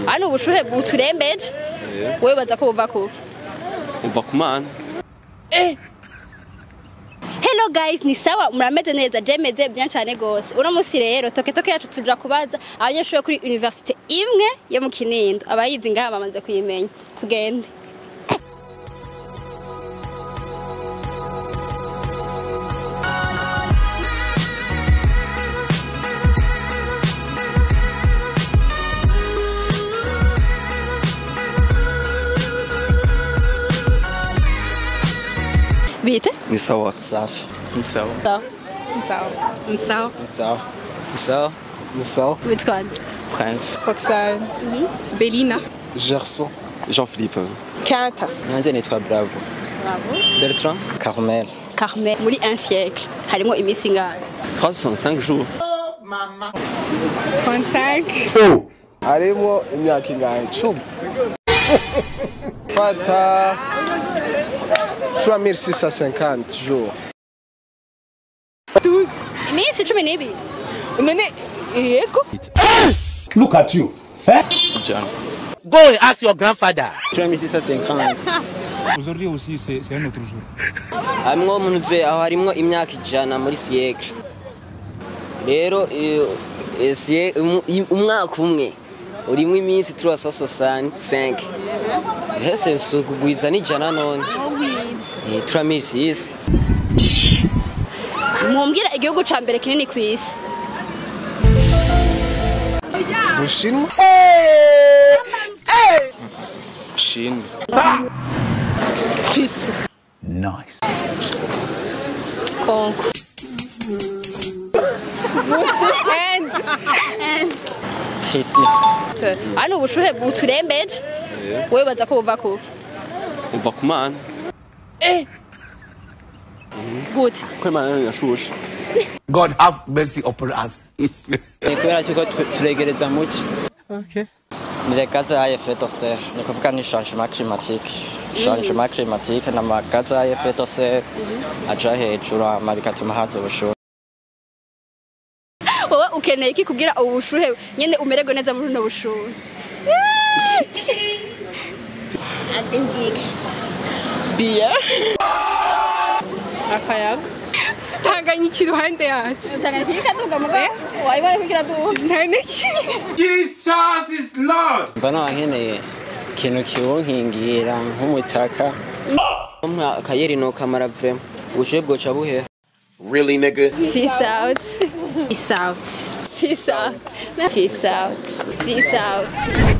Ano ubushuhe buturembeje. Wewe baza ko buva ku. Uva kumana. Hello guys, ni sawa murameze neza jemeze bien cyane gose. Uno musi rero toke yacu tuja kubaza abanyeshuri kuri university imwe yo mu Kinindo. Abayizi ngaha bamaze kuyimenya. Tugende. Bite? Ni sawa. Safi. Ni sawa. Ni sawa. Witwande. Prince. Roxane. Bélina. Gerson. Jean-Philippe. Quinta. Nanje nitwa Bravo. Bertrand. Carmel. Carmel muri 1 siècle. Harimo imisi ngana. 365 jours. 35. Harimo imyaka ingahe? 10. Fata 3650 jours. 12. Imisi 12. Nene, yego. Look at you. John. Go and ask your grandfather. 3650. Aujourd'hui aussi, c'est un autre jour. Harimo munuze aho harimo imyaka ijana muri siècle. Rero umwaka umwe urimo iminsi 365. Hese nsugugwiza n'ijana none. 3600. Mumbwira igihugu ca mbere kinini kwisi. Bushinwa. Bushinwa. Christ. Nice. Congo. And Ici. ano ubushuhe buturembeje. Wewe baza ko buva ku. Uva kumana. Good. Kwemana yashushe. God have mercy upon us. Kubera cyuko turegereza muki. Okay. Ni les gaz à effet de serre. Ni kuvuga ni changement climatique. Changement climatique na magazi à effet de serre aja hejuru amarikatuma hazo bushuhe. Wowe ukeneye iki kugira ubushuhe nyene umerego neza muri no bushuhe. Adengiki. Beer. Akayaga. Tanganyika iruhande yacu. Tanganyika ikaduga muga. Wayibaye kugira du. Ntaneki. Jesus is Lord. Mbona nkeneye ikintu kiwunkingira nk'umutaka. Akayeri no kamara vrem. Ubushuhe bwoca buhe. Really, nigga? Peace out. Peace out. Peace out. Peace out. Peace out.